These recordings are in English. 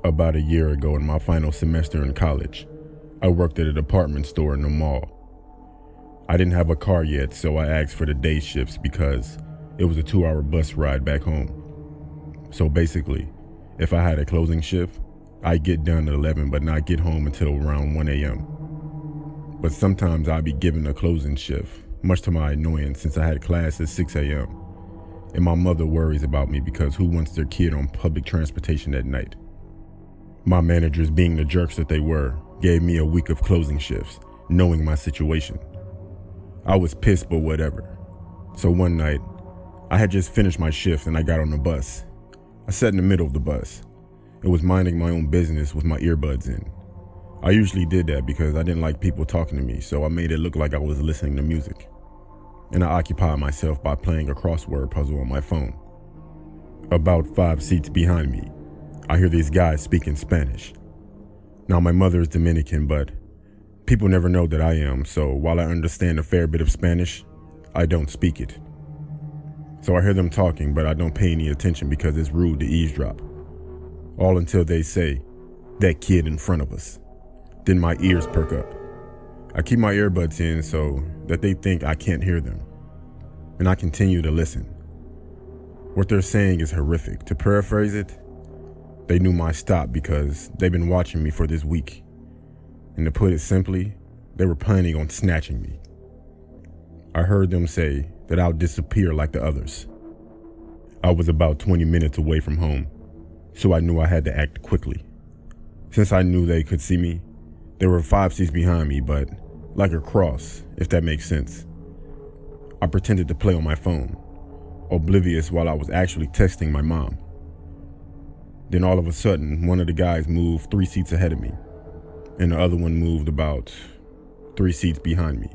About a year ago, in my final semester in college, I worked at a department store in the mall. I didn't have a car yet, so I asked for the day shifts because it was a 2-hour bus ride back home. So basically, if I had a closing shift, I'd get done at 11 but not get home until around 1 a.m. But sometimes I'd be given a closing shift, much to my annoyance since I had class at 6 a.m. And my mother worries about me because who wants their kid on public transportation at night? My managers, being the jerks that they were, gave me a week of closing shifts, knowing my situation. I was pissed, but whatever. So one night, I had just finished my shift and I got on the bus. I sat in the middle of the bus. It was minding my own business with my earbuds in. I usually did that because I didn't like people talking to me, so I made it look like I was listening to music. And I occupied myself by playing a crossword puzzle on my phone. About 5 seats behind me, I hear these guys speaking Spanish. Now, my mother is Dominican, but people never know that I am, so while I understand a fair bit of Spanish, I don't speak it. So I hear them talking, but I don't pay any attention because it's rude to eavesdrop. All until they say, "That kid in front of us." Then my ears perk up. I keep my earbuds in so that they think I can't hear them. And I continue to listen. What they're saying is horrific. To paraphrase it, they knew my stop because they've been watching me for this week. And to put it simply, they were planning on snatching me. I heard them say that I'll disappear like the others. I was about 20 minutes away from home, so I knew I had to act quickly. Since I knew they could see me, there were 5 seats behind me, but like a cross, if that makes sense. I pretended to play on my phone, oblivious while I was actually texting my mom. Then all of a sudden, one of the guys moved 3 seats ahead of me, and the other one moved about 3 seats behind me.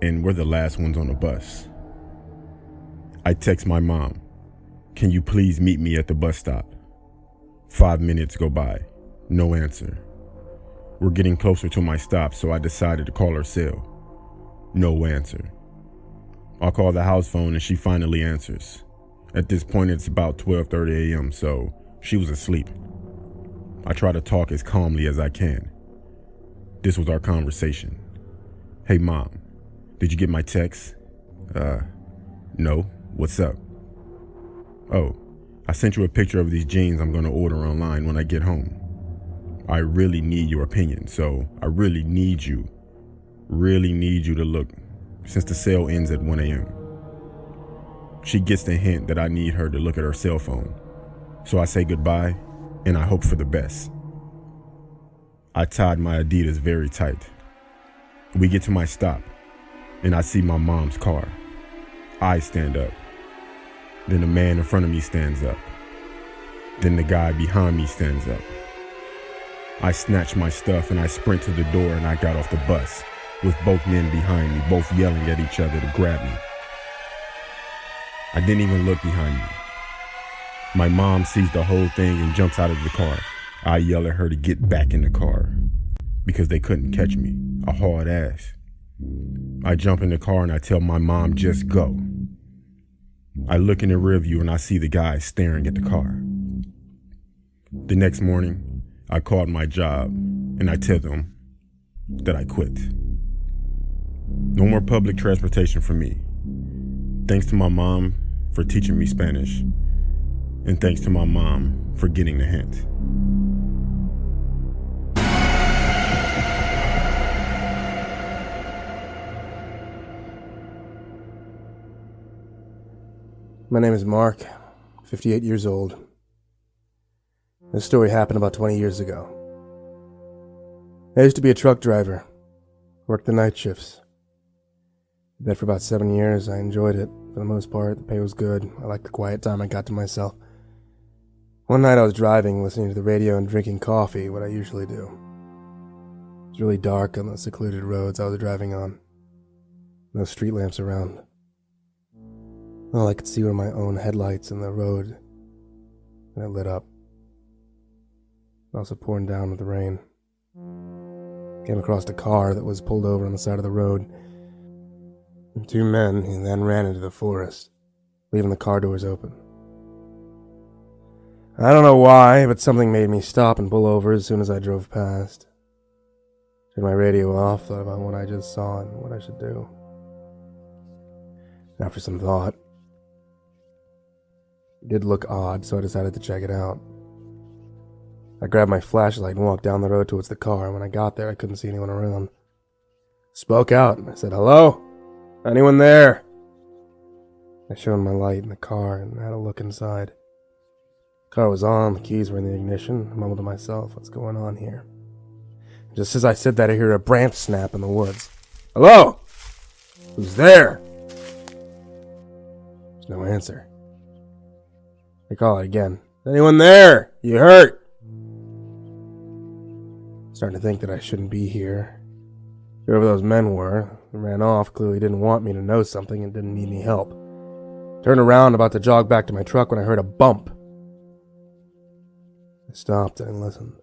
And we're the last ones on the bus. I text my mom, "Can you please meet me at the bus stop?" 5 minutes go by, no answer. We're getting closer to my stop, so I decided to call her cell. No answer. I call the house phone and she finally answers. At this point, it's about 12:30 a.m., so she was asleep. I try to talk as calmly as I can. This was our conversation. "Hey, Mom, did you get my text?" No. What's up?" "Oh, I sent you a picture of these jeans I'm gonna order online when I get home. I really need your opinion, so I really need you to look, since the sale ends at 1 a.m. She gets the hint that I need her to look at her cell phone, so I say goodbye and I hope for the best. I tied my Adidas very tight. We get to my stop and I see my mom's car. I stand up. Then the man in front of me stands up. Then the guy behind me stands up. I snatch my stuff and I sprint to the door and I got off the bus, with both men behind me, both yelling at each other to grab me. I didn't even look behind me. My mom sees the whole thing and jumps out of the car. I yell at her to get back in the car because they couldn't catch me, a hard ass. I jump in the car and I tell my mom, "Just go." I look in the rear view and I see the guy staring at the car. The next morning, I called my job and I tell them that I quit. No more public transportation for me. Thanks to my mom for teaching me Spanish, and thanks to my mom for getting the hint. My name is Mark, 58 years old. This story happened about 20 years ago. I used to be a truck driver, worked the night shifts. Did that for about 7 years. I enjoyed it for the most part. The pay was good. I liked the quiet time I got to myself. One night I was driving, listening to the radio and drinking coffee, what I usually do. It was really dark on the secluded roads I was driving on. No street lamps around. All I could see were my own headlights in the road, and it lit up. Also pouring down with the rain. Came across a car that was pulled over on the side of the road. And 2 men then ran into the forest, leaving the car doors open. I don't know why, but something made me stop and pull over as soon as I drove past. Turned my radio off, thought about what I just saw and what I should do. After some thought, it did look odd, so I decided to check it out. I grabbed my flashlight and walked down the road towards the car, and when I got there, I couldn't see anyone around. Spoke out, and I said, "Hello? Anyone there?" I shone my light in the car and had a look inside. The car was on, the keys were in the ignition. I mumbled to myself, "What's going on here?" Just as I said that, I hear a branch snap in the woods. "Hello? Who's there?" There's no answer. I call it again. "Anyone there? You hurt?" Starting to think that I shouldn't be here. Whoever those men were, who ran off, clearly didn't want me to know something and didn't need any help. Turned around, about to jog back to my truck when I heard a bump. I stopped and listened.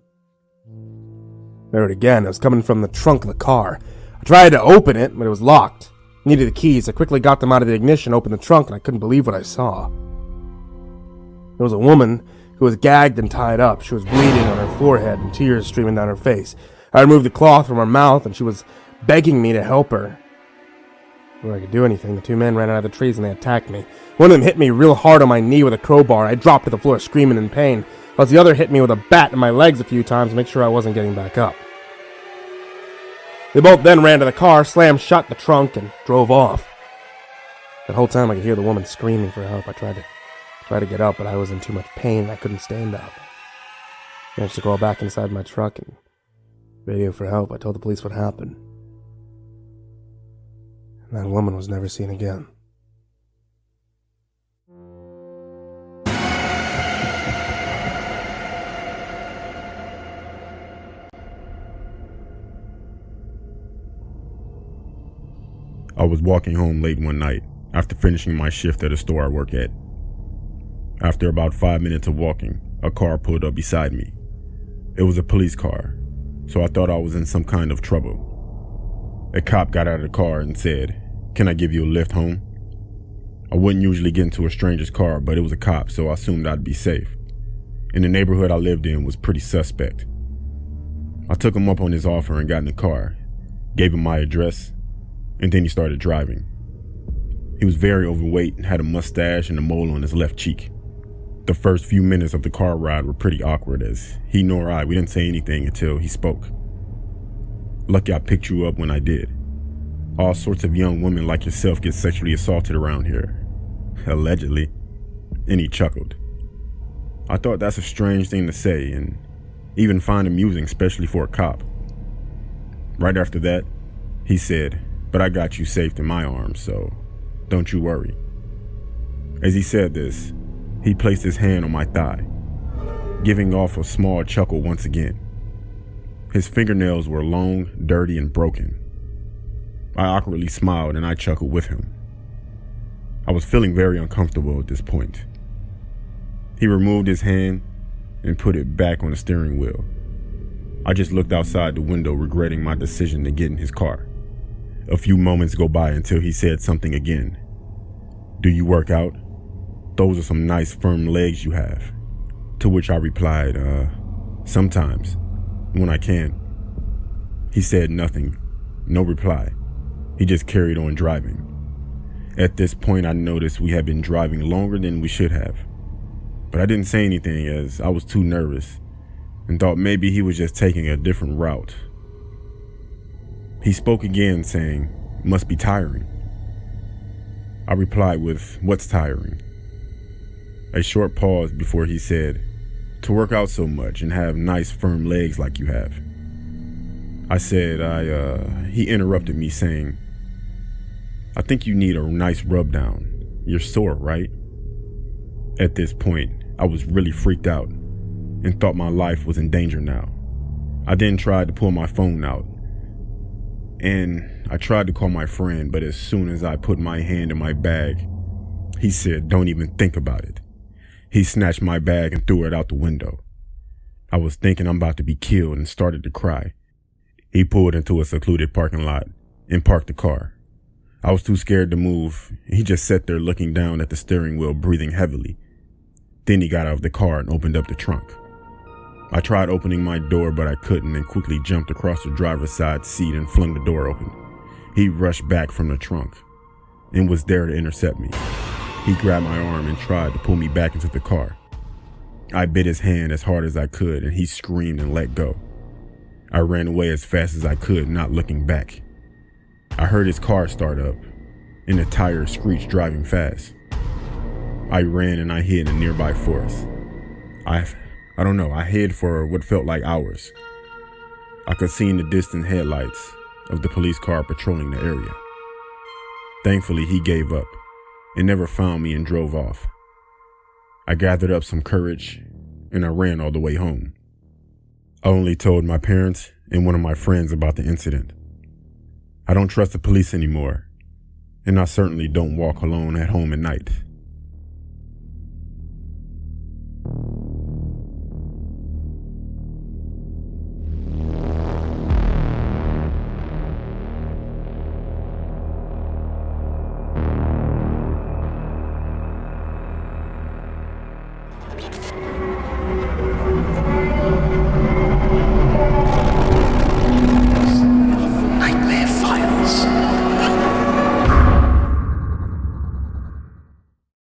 I heard it again. It was coming from the trunk of the car. I tried to open it, but it was locked. I needed the keys. I quickly got them out of the ignition, opened the trunk, and I couldn't believe what I saw. There was a woman who was gagged and tied up. She was bleeding on her forehead and tears streaming down her face. I removed the cloth from her mouth, and she was begging me to help her. Before I could do anything, the two men ran out of the trees and they attacked me. One of them hit me real hard on my knee with a crowbar. I dropped to the floor screaming in pain, while the other hit me with a bat in my legs a few times to make sure I wasn't getting back up. They both then ran to the car, slammed shut the trunk, and drove off. That whole time I could hear the woman screaming for help. I tried to get up, but I was in too much pain and I couldn't stand up. I managed to crawl back inside my truck and radio for help. I told the police what happened. And that woman was never seen again. I was walking home late one night after finishing my shift at a store I work at. After about 5 minutes of walking, a car pulled up beside me. It was a police car, so I thought I was in some kind of trouble. A cop got out of the car and said, "Can I give you a lift home?" I wouldn't usually get into a stranger's car, but it was a cop, so I assumed I'd be safe. And the neighborhood I lived in was pretty suspect. I took him up on his offer and got in the car, gave him my address, and then he started driving. He was very overweight and had a mustache and a mole on his left cheek. The first few minutes of the car ride were pretty awkward as he nor I, we didn't say anything until he spoke. Lucky I picked you up when I did. All sorts of young women like yourself get sexually assaulted around here. Allegedly. And he chuckled. I thought that's a strange thing to say and even find amusing, especially for a cop. Right after that, he said, "But I got you safe in my arms, so don't you worry." As he said this, he placed his hand on my thigh, giving off a small chuckle once again. His fingernails were long, dirty, and broken. I awkwardly smiled and I chuckled with him. I was feeling very uncomfortable at this point. He removed his hand and put it back on the steering wheel. I just looked outside the window, regretting my decision to get in his car. A few moments go by until he said something again. "Do you work out? Those are some nice firm legs you have." To which I replied, sometimes, when I can." He said nothing, no reply. He just carried on driving. At this point, I noticed we had been driving longer than we should have. But I didn't say anything as I was too nervous and thought maybe he was just taking a different route. He spoke again, saying, "Must be tiring." I replied with, "What's tiring?" A short pause before he said, "To work out so much and have nice firm legs like you have." I said, he interrupted me saying, "I think you need a nice rub down. You're sore, right?" At this point, I was really freaked out and thought my life was in danger now. I then tried to pull my phone out and I tried to call my friend, but as soon as I put my hand in my bag, he said, "Don't even think about it." He snatched my bag and threw it out the window. I was thinking I'm about to be killed and started to cry. He pulled into a secluded parking lot and parked the car. I was too scared to move. He just sat there looking down at the steering wheel, breathing heavily. Then he got out of the car and opened up the trunk. I tried opening my door, but I couldn't, and quickly jumped across the driver's side seat and flung the door open. He rushed back from the trunk and was there to intercept me. He grabbed my arm and tried to pull me back into the car. I bit his hand as hard as I could, and he screamed and let go. I ran away as fast as I could, not looking back. I heard his car start up, and the tires screeched driving fast. I ran and I hid in a nearby forest. I hid for what felt like hours. I could see in the distant headlights of the police car patrolling the area. Thankfully, he gave up and never found me and drove off. I gathered up some courage and I ran all the way home. I only told my parents and one of my friends about the incident. I don't trust the police anymore, and I certainly don't walk alone at home at night.